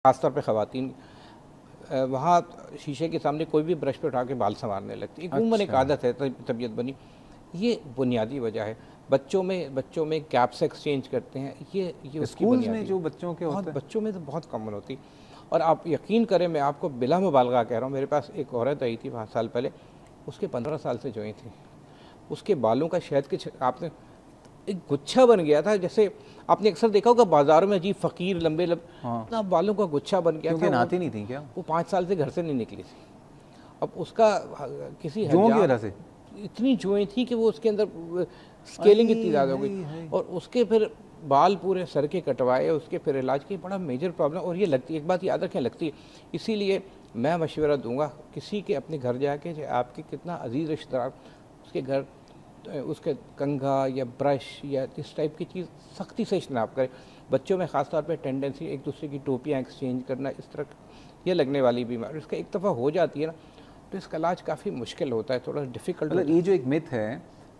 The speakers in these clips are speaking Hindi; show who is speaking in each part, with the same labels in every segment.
Speaker 1: खासतौर पे ख़वातीन वहाँ शीशे के सामने कोई भी ब्रश पे उठा के बाल संवारने लगती है। उम्र एक आदत है, तबीयत बनी, ये बुनियादी वजह है। बच्चों में कैप्स एक्सचेंज करते हैं, ये उसकी
Speaker 2: स्कूल्स में जो बच्चों के होते हैं,
Speaker 1: बच्चों में तो बहुत कॉमन होती है। और आप यकीन करें, मैं आपको बिला मुबालगा कह रहा हूँ, मेरे पास एक औरत आई थी 5 साल पहले, उसके 15 साल से जोएं थी, उसके बालों का शहद के आपने एक गुच्छा बन गया था। जैसे आपने अक्सर देखा होगा बाजारों में अजीब फ़कीर लंबे ना बालों का गुच्छा बन गया था।
Speaker 2: नहाती नहीं थी क्या
Speaker 1: वो 5 साल से घर से नहीं निकली थी। अब उसका किसी
Speaker 2: जुओं की वजह से
Speaker 1: इतनी जुएं थी कि वो उसके अंदर स्केलिंग इतनी ज़्यादा हो गई, और उसके फिर बाल पूरे सर के कटवाए, उसके फिर इलाज की बड़ा मेजर प्रॉब्लम। और ये लगती है, एक बात याद रखें, लगती है। इसीलिए मैं मशवरा दूंगा किसी के अपने घर जाके, आपके कितना अजीज़ रिश्तेदार, उसके घर उसके कंघा या ब्रश या इस टाइप की चीज़ सख्ती से इस्तेमाल करें। बच्चों में ख़ास तौर पे टेंडेंसी एक दूसरे की टोपियाँ एक्सचेंज करना, इस तरह ये लगने वाली बीमारी इसका एक दफ़ा हो जाती है ना, तो इसका इलाज काफ़ी मुश्किल होता है, थोड़ा डिफ़िकल्ट।
Speaker 2: मतलब ये जो एक मिथ है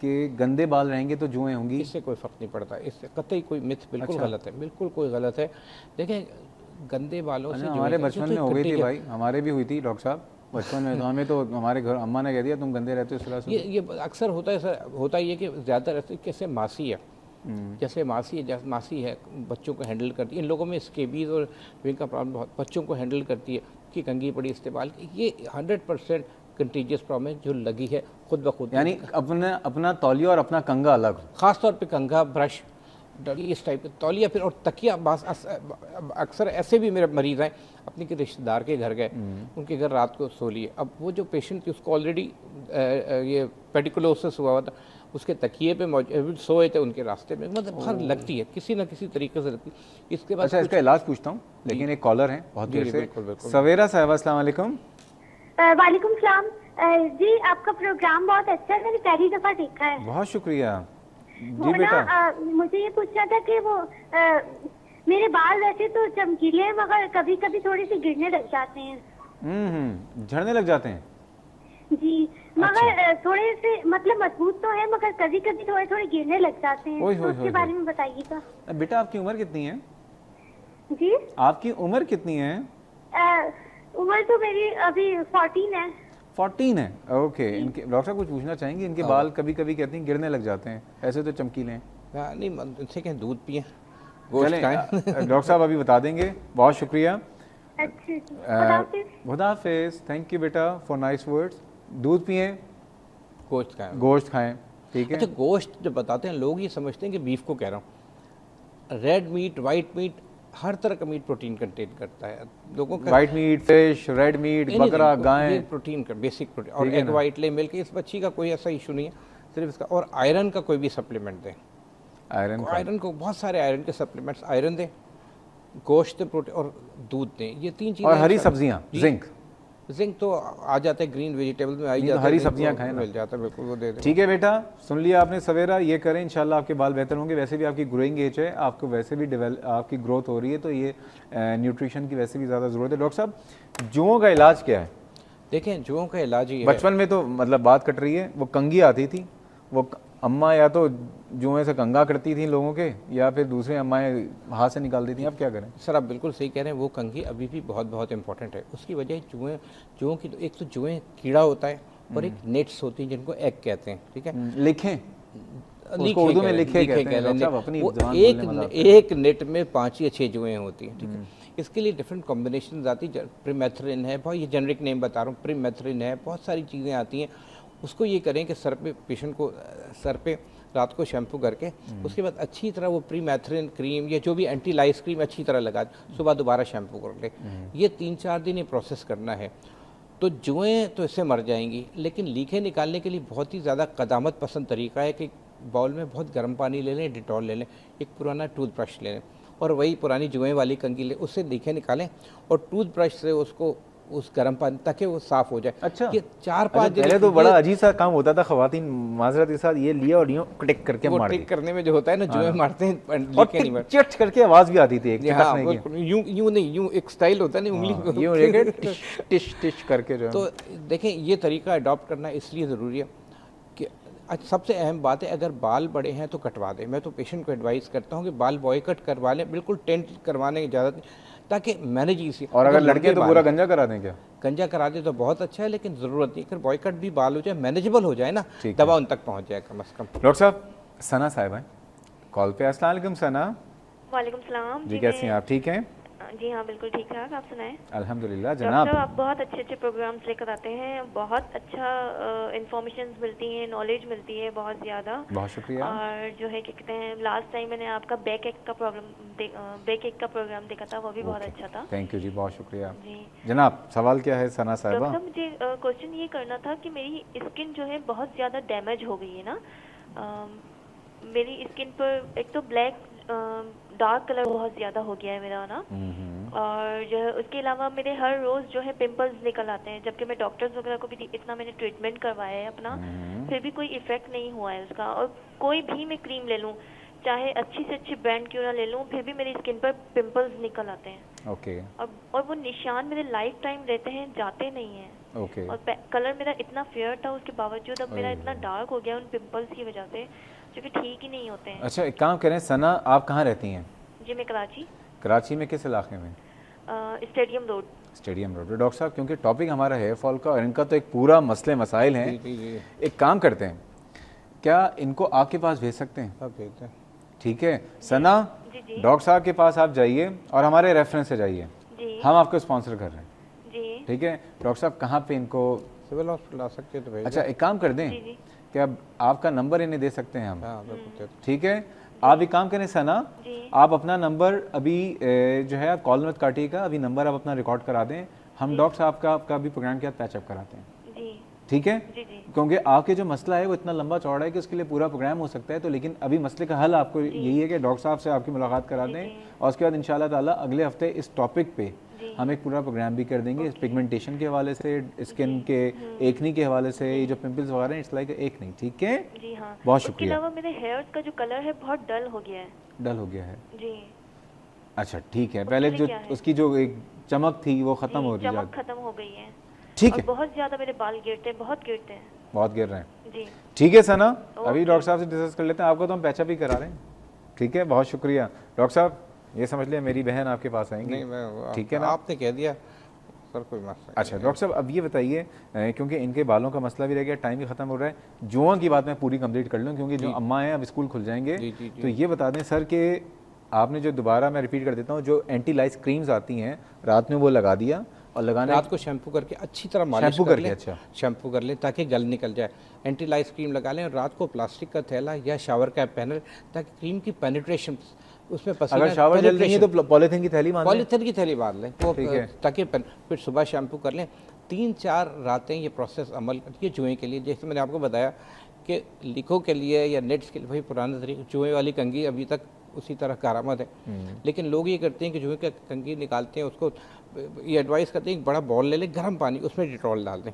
Speaker 2: कि गंदे बाल रहेंगे तो जुएं होंगी,
Speaker 1: इससे कोई फ़र्क नहीं पड़ता, इससे कतई कोई मिथ बिल्कुल गलत है, बिल्कुल कोई गलत है। देखें, गंदे बालों से
Speaker 2: हमारे बचपन में हो गई थी भाई, हमारे भी हुई थी डॉक्टर साहब बचपन में। तो हमें तो हमारे घर अम्मा ने कह दिया तुम गंदे रहते हो इस तरह से।
Speaker 1: ये अक्सर होता है सर, होता ही है कि ज़्यादा कैसे मासी है, जैसे मासी है बच्चों को हैंडल करती है। इन लोगों में स्केबीज़ और विंग का प्रॉब्लम बहुत बच्चों को हैंडल करती है कि कंघी पड़ी इस्तेमाल, ये 100% कंटीजियस प्रॉब्लम है जो लगी है खुद ब खुद।
Speaker 2: यानी अपना तौलिया और अपना कंघा अलग,
Speaker 1: ख़ास तौर पे कंघा, ब्रश, इस टाइप के तौलिया, फिर और तकिया। अक्सर ऐसे भी मेरे मरीज़ हैं, अपने के रिश्तेदार के घर गए, उनके घर रात को सो लिए। अब वो जो पेशेंट थी उसको ऑलरेडी ये पेडिकुलोसिस हुआ था, उसके तकिए पे सोए थे उनके रास्ते में। मतलब हर लगती है, किसी न किसी तरीके से लगती है। इसके बाद
Speaker 2: अच्छा इसका इलाज पूछता हूँ, लेकिन एक कॉलर है बहुत देर से। सवेरा साहब अस्सलाम वालेकुम।
Speaker 3: वालेकुम सलाम जी, आपका प्रोग्राम बहुत अच्छा है, मैंने पहली दफा देखा है।
Speaker 2: बहुत शुक्रिया जी बेटा।
Speaker 3: मुझे ये पूछना था कि वो मेरे बाल वैसे तो चमकीले हैं, मगर कभी कभी थोड़े से गिरने लग जाते हैं।
Speaker 2: झड़ने लग जाते हैं
Speaker 3: जी, मगर थोड़े से मतलब मजबूत तो है, मगर कभी कभी थोड़े थोड़े गिरने लग जाते हैं। तो उसके बारे में बताइएगा।
Speaker 2: बेटा आपकी उम्र कितनी है?
Speaker 3: जी,
Speaker 2: आपकी उम्र कितनी है?
Speaker 3: उम्र तो मेरी अभी 14 है।
Speaker 2: 14 है, ओके। इनके डॉक्टर साहब कुछ पूछना चाहेंगे? इनके बाल कभी कभी कहती हैं गिरने लग जाते हैं, ऐसे तो चमकीले हैं।
Speaker 1: नहीं, इनसे कहें दूध पिए,
Speaker 2: डॉक्टर साहब अभी बता देंगे। बहुत शुक्रिया, खुदा हाफिज़, थैंक यू बेटा फॉर नाइस वर्ड्स। दूध पिए, गोश्त खाएं, ठीक है।
Speaker 1: अच्छा, गोश्त जब बताते हैं लोग ये समझते हैं कि बीफ को कह रहा हूँ। रेड मीट, वाइट मीट, हर तरह का मीट प्रोटीन कंटेन करता है। लोगों का
Speaker 2: white meet, fish, red meat, बकरा, गाय,
Speaker 1: प्रोटीन का बेसिक प्रोटीन, और एग वाइट ले मिल्क, इस बच्ची का कोई ऐसा इशू नहीं है, सिर्फ इसका। और आयरन का कोई भी सप्लीमेंट दें, आयरन को बहुत सारे आयरन के सप्लीमेंट्स, आयरन दें, गोश्त, प्रोटीन और दूध दें, ये 3 चीज़ें।
Speaker 2: और हरी सब्जियां,
Speaker 1: जिंक तो आ जाता है, ग्रीन वेजिटेबल में आ जाता है,
Speaker 2: हरी सब्जियां खाएं,
Speaker 1: मिल जाता है, बिल्कुल वो दे दें।
Speaker 2: ठीक है बेटा, सुन लिया आपने सवेरा, ये करें, इंशाल्लाह आपके बाल बेहतर होंगे। वैसे भी आपकी ग्रोइंग एज है, आपको वैसे भी आपकी ग्रोथ हो रही है, तो ये न्यूट्रिशन की वैसे भी ज़्यादा ज़रूरत है। डॉक्टर साहब, जुओं का इलाज क्या है?
Speaker 1: देखें, जुओं का इलाज ये
Speaker 2: बचपन में तो मतलब बात कट रही है, वो कंघी आती थी, वो अम्मा या तो जुएं से कंघा करती थी लोगों के, या फिर दूसरे अम्माएं हाथ से निकाल दी थी। अब क्या करें?
Speaker 1: सर, आप बिल्कुल सही कह रहे हैं, वो कंघी अभी भी बहुत बहुत इंपॉर्टेंट है। उसकी वजह जुओं की, तो एक तो जुएं कीड़ा होता है और एक नेट्स होती हैं जिनको एग कहते हैं, ठीक है।
Speaker 2: लिखें, उसको उर्दू में लिखे कहते हैं।
Speaker 1: एक नेट में 5 या 6 जुएं होती हैं, ठीक है। इसके लिए डिफरेंट कॉम्बिनेशन आती है। प्रीमेथरिन है, बहुत ये जेनरिक नेम बता रहा हूँ, प्रीमेथरिन है, बहुत सारी चीज़ें आती हैं। उसको ये करें कि सर पे, पेशेंट को सर पे रात को शैम्पू करके उसके बाद अच्छी तरह वो प्रीमेथरिन क्रीम या जो भी एंटी लाइस क्रीम अच्छी तरह लगा, सुबह दोबारा शैम्पू कर ले। ये 3-4 दिन ये प्रोसेस करना है, तो जुएँ तो इससे मर जाएंगी। लेकिन लीखें निकालने के लिए बहुत ही ज़्यादा क़दामत पसंद तरीका है कि बाउल में बहुत गर्म पानी ले लें, डिटॉल ले लें, एक पुराना टूथब्रश ले लें और वही पुरानी जुएँ वाली कंघी ले, उससे लीखें निकालें और टूथब्रश से उसको उस गर्म पानी ताकि वो साफ हो जाए।
Speaker 2: अच्छा,
Speaker 1: ये 4-5 दिन
Speaker 2: पहले तो बड़ा अजीब सा काम होता था, खवातीन माजरत के साथ ये लिया और यूं टिक करके
Speaker 1: वो
Speaker 2: मार
Speaker 1: टिक करने में जो होता है ना, जुएं मारते हैं,
Speaker 2: और टिक करके आवाज भी आती थी एक,
Speaker 1: यूं नहीं, यूं एक स्टाइल होता है ना, उंगली
Speaker 2: यूं लेके टिश टिश करके जो।
Speaker 1: तो देखें, ये तरीका अडॉप्ट करना इसलिए ज़रूरी है कि सबसे अहम बात है, अगर बाल बड़े हैं तो कटवा दें। मैं तो पेशेंट को एडवाइस करता हूँ कि बाल बॉय कट करवा लें, बिल्कुल टेंट करवाने की इजाज़त नहीं। ताकि मैनेज इसी।
Speaker 2: और अगर लड़के तो पूरा गंजा करा दें क्या?
Speaker 1: गंजा करा दे तो बहुत अच्छा है, लेकिन ज़रूरत नहीं, अगर बॉयकट भी बाल हो जाए, मैनेजेबल हो जाए ना, दवा उन तक पहुँच जाए कम अज़ कम।
Speaker 2: डॉक्टर साहब, सना साहिबा कॉल पे। अस्सलाम वालेकुम सना।
Speaker 4: वालेकुम सलाम
Speaker 2: जी, कैसी हैं आप? ठीक हैं?
Speaker 4: जी हाँ, बिल्कुल ठीक ठाक। आप सुनाएं?
Speaker 2: अल्हम्दुलिल्लाह जनाब।
Speaker 4: डॉक्टर, आप बहुत अच्छे अच्छे प्रोग्राम्स लेकर आते हैं, बहुत अच्छा इंफॉर्मेशन मिलती है, नॉलेज मिलती है बहुत ज़्यादा।
Speaker 2: बहुत शुक्रिया।
Speaker 4: और जो है क्या कहते हैं, लास्ट टाइम मैंने आपका बैक एक का प्रोग्राम देखा था, वो भी बहुत अच्छा था।
Speaker 2: थैंक यू जी, बहुत शुक्रिया
Speaker 4: जी
Speaker 2: जनाब। सवाल क्या है सना साहिबा?
Speaker 4: डॉक्टर साहब, मुझे क्वेश्चन ये करना था कि मेरी स्किन जो है बहुत ज़्यादा डैमेज हो गई है ना। मेरी स्किन पर एक तो ब्लैक डार्क कलर बहुत ज़्यादा हो गया है मेरा ना, और जो है उसके अलावा मेरे हर रोज़ जो है पिंपल्स निकल आते हैं, जबकि मैं डॉक्टर्स वगैरह को भी इतना मैंने ट्रीटमेंट करवाया है अपना, फिर भी कोई इफेक्ट नहीं हुआ है उसका। और कोई भी मैं क्रीम ले लूँ, चाहे अच्छी से अच्छी ब्रांड क्यों ना ले लूँ, फिर भी मेरी स्किन पर पिंपल्स निकल आते हैं।
Speaker 2: ओके।
Speaker 4: और वो निशान मेरे लाइफ टाइम रहते हैं, जाते नहीं हैं।
Speaker 2: ओके।
Speaker 4: और कलर मेरा इतना फेयर था, उसके बावजूद अब मेरा इतना डार्क हो गया उन पिंपल्स की वजह से, जो कि ठीक ही नहीं होते हैं।
Speaker 2: अच्छा, एक काम करें सना, आप कहाँ रहती हैं?
Speaker 4: जी, मैं कराची।
Speaker 2: कराची में किस इलाके में?
Speaker 4: Stadium road.
Speaker 2: Stadium road. Doctor साहब, क्योंकि टॉपिक हमारा हेयर फॉल का और इनका तो एक पूरा मसले मसाइल हैं, एक काम करते हैं, क्या इनको आपके पास भेज सकते हैं?
Speaker 1: सब भेजते हैं।
Speaker 2: ठीक है सना, डॉक्टर साहब के पास आप जाइए और हमारे रेफरेंस से जाइए, हम आपको स्पॉन्सर कर रहे हैं
Speaker 4: जी।
Speaker 2: ठीक है डॉक्टर साहब? कहाँ पे इनको?
Speaker 1: सिविल हॉस्पिटल आ सकते हैं तो भेज।
Speaker 2: अच्छा, एक काम कर दें, क्या आपका नंबर इन्हें दे सकते हैं हम?
Speaker 1: हाँ,
Speaker 2: ठीक है, आप एक काम करें सना, आप अपना नंबर अभी जो है आप कॉल मत काटिएगा, अभी नंबर आप अपना रिकॉर्ड करा दें, हम डॉक्टर साहब का आपका भी प्रोग्राम के साथ पैचअप कराते हैं। ठीक है, क्योंकि आपके जो मसला है वो इतना लंबा चौड़ा है कि उसके लिए पूरा प्रोग्राम हो सकता है, तो लेकिन अभी मसले का हल आपको यही है कि डॉक्टर साहब से आपकी मुलाकात करा दें, और उसके बाद इंशाल्लाह ताला अगले हफ्ते इस टॉपिक पे हम एक पूरा प्रोग्राम भी कर देंगे, इस पिगमेंटेशन के हवाले से, स्किन के एकनी के हवाले से, ये जो पिंपल्स वगैरह इट्स लाइक एक नहीं। ठीक है
Speaker 4: जी हाँ,
Speaker 2: बहुत शुक्रिया।
Speaker 4: इसके अलावा मेरे हेयर्स का जो कलर है बहुत डल हो गया है।
Speaker 2: डल हो गया है
Speaker 4: जी।
Speaker 2: अच्छा ठीक है, पहले जो उसकी जो एक चमक थी वो खत्म हो रही है,
Speaker 4: चमक खत्म हो गई है।
Speaker 2: ठीक है,
Speaker 4: बहुत ज्यादा मेरे बाल गिरते हैं, बहुत गिरते हैं,
Speaker 2: बहुत गिर रहे हैं
Speaker 4: जी।
Speaker 2: ठीक है सना, अभी डॉक्टर साहब से डिस्कस कर लेते हैं, आपको तो हम पैचअप ही करा रहे हैं। ठीक है, बहुत शुक्रिया डॉक्टर साहब, ये समझ लिया मेरी बहन आपके पास आएंगी।
Speaker 1: नहीं, मैं
Speaker 2: ठीक है ना,
Speaker 1: आपने कह दिया सर, कोई मसला।
Speaker 2: अच्छा डॉक्टर साहब, अब ये बताइए, क्योंकि इनके बालों का मसला भी रह गया, टाइम भी खत्म हो रहा है, जुआ की बात मैं पूरी कंप्लीट कर लूँ, क्योंकि जो अम्मा हैं अब स्कूल खुल जाएंगे, तो ये बता दें सर कि आपने जो दोबारा मैं रिपीट कर देता हूँ, जो एंटी लाइस क्रीम्स आती हैं रात में वो लगा दिया, और लगाने
Speaker 1: रात को शैम्पू करके अच्छी तरह मालिश कर लें।
Speaker 2: अच्छा,
Speaker 1: शैम्पू कर लें ताकि गल निकल जाए, एंटी लाइस क्रीम लगा लें, और रात को प्लास्टिक का थैला या शावर कैप पहन लें ताकि क्रीम की पेनिट्रेशन उसमें पसीना,
Speaker 2: अगर शावर जल नहीं है तो पॉलीथीन की थैली बांध लें,
Speaker 1: पॉलीथीन की थैली बांध लें वो, ताकि फिर सुबह शैम्पू कर लें। 3-4 रातें ये प्रोसेस अमल ये जुए के लिए, जैसे मैंने आपको बताया कि लिखों के लिए या नेट्स के लिए वही पुराने तरीके, जुए वाली कंघी अभी तक उसी तरह कारामद है, लेकिन लोग ये करते हैं कि जुए का कंघी निकालते हैं, उसको ये एडवाइस करते हैं एक बड़ा बॉल ले लें, गर्म पानी, उसमें डिटॉल डाल दें,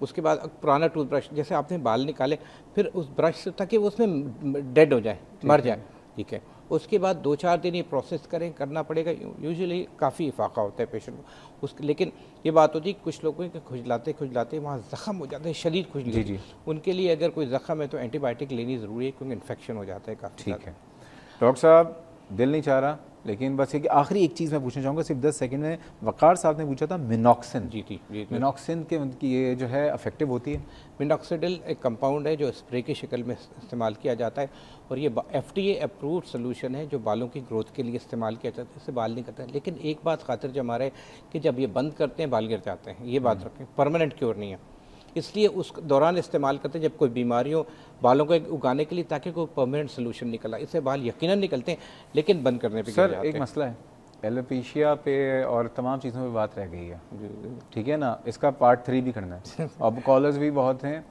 Speaker 1: उसके बाद पुराना टूथब्रश, जैसे आपने बाल निकाले फिर उस ब्रश से, ताकि वो उसमें डेड हो जाए, मर जाए, ठीक है। उसके बाद 2-4 दिन ये प्रोसेस करना पड़ेगा, यूजुअली काफ़ी इफाका होता है पेशेंट को लेकिन ये बात होती है कुछ लोगों के खुजलाते वहाँ ज़ख़म हो जाते हैं, शदीद खुजली जी, उनके लिए अगर कोई ज़ख़म है तो एंटीबायोटिक लेनी ज़रूरी है, क्योंकि इन्फेक्शन हो जाता है काफ़ी।
Speaker 2: ठीक है डॉक्टर साहब, दिल नहीं चाह रहा, लेकिन बस एक आखिरी एक चीज़ मैं पूछना चाहूँगा, सिर्फ 10 सेकंड में। वकार साहब ने पूछा था मिनॉक्सिन, जी, मिनॉक्सिन के उनकी ये जो है अफेक्टिव होती है?
Speaker 1: मिनॉक्सिडिल एक कंपाउंड है जो स्प्रे की शक्ल में इस्तेमाल किया जाता है, और ये FDA अप्रूव्ड सोल्यूशन है जो बालों की ग्रोथ के लिए इस्तेमाल किया जाता है, इससे बाल नहीं करता है। लेकिन एक बात खातिर जो हमारे कि जब ये बंद करते हैं बाल गिर जाते हैं, ये बात रखें, परमानेंट क्योर नहीं है, इसलिए उस दौरान इस्तेमाल करते हैं जब कोई बीमारी हो बालों को उगाने के लिए, ताकि कोई परमानेंट सोल्यूशन निकला। इससे बाल यकीनन निकलते हैं, लेकिन बंद करने पे
Speaker 2: सर एक मसला है, एलोपेशिया पे और तमाम चीज़ों पे बात रह गई है, ठीक है ना, इसका पार्ट 3 भी करना है। अब कॉलर्स भी बहुत हैं,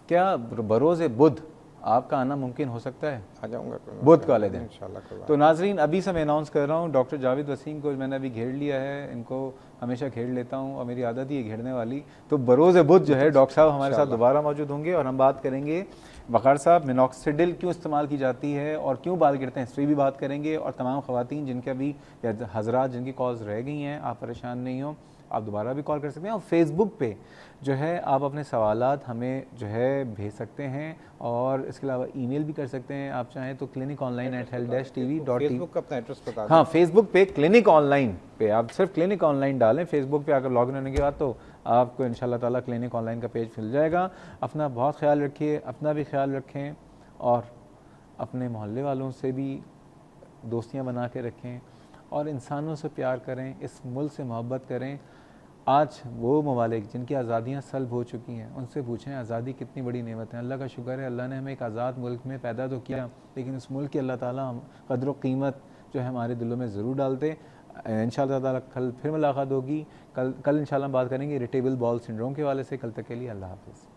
Speaker 2: क्या बरोज़ बुध आपका आना मुमकिन हो सकता है?
Speaker 1: आ जाऊँगा
Speaker 2: बुध वाले दिन
Speaker 1: इंशाल्लाह।
Speaker 2: तो नाजरीन, अभी से मैं अनाउंस कर रहा हूँ, डॉक्टर जावेद वसीम को मैंने अभी घेर लिया है, इनको हमेशा घेर लेता हूँ और मेरी आदत ही है घेरने वाली। तो बरोज़ बुध जो है डॉक्टर साहब हमारे साथ दोबारा मौजूद होंगे, और हम बात करेंगे वकार साहब मिनॉक्सिडिल क्यों इस्तेमाल की जाती है और क्यों बाल गिरते हैं, हिस्ट्री भी बात करेंगे, और तमाम ख़वातीन जिनके अभी या हज़रात जिनकी कॉल्स रह गई हैं, आप परेशान नहीं हो, आप दोबारा भी कॉल कर सकते हैं, और फेसबुक पे जो है आप अपने सवालात हमें जो है भेज सकते हैं, और इसके अलावा ईमेल भी कर सकते हैं आप चाहें तो cliniconline@health-tv.tv।
Speaker 1: फेसबुक का अपना एड्रेस बता दें।
Speaker 2: हाँ, फेसबुक पे क्लिनिक ऑनलाइन पे आप सिर्फ क्लिनिक ऑनलाइन डालें फेसबुक पे आकर लॉगिन होने के बाद, तो आपको इंशाल्लाह ताला क्लिनिक ऑनलाइन का पेज मिल जाएगा। अपना बहुत ख्याल रखिए, अपना भी ख्याल रखें और अपने मोहल्ले वालों से भी दोस्तियाँ बना के रखें और इंसानों से प्यार करें, इस मुल्क से मोहब्बत करें। आज वो ममालिक जिनकी आज़ादियाँ सल्ब हो चुकी हैं उनसे पूछें आज़ादी कितनी बड़ी नेमत है। अल्लाह का शुक्र है, अल्लाह ने हमें एक आज़ाद मुल्क में पैदा तो किया, लेकिन इस मुल्क की अल्लाह ताला कदर कीमत जो है हमारे दिलों में ज़रूर डालते। इंशाअल्लाह ताला कल फिर मुलाकात होगी। कल इंशाअल्लाह बात करेंगे इरिटेबल बाउल सिंड्रोम के वाले से। कल तक के लिए अल्लाह हाफ़िज़।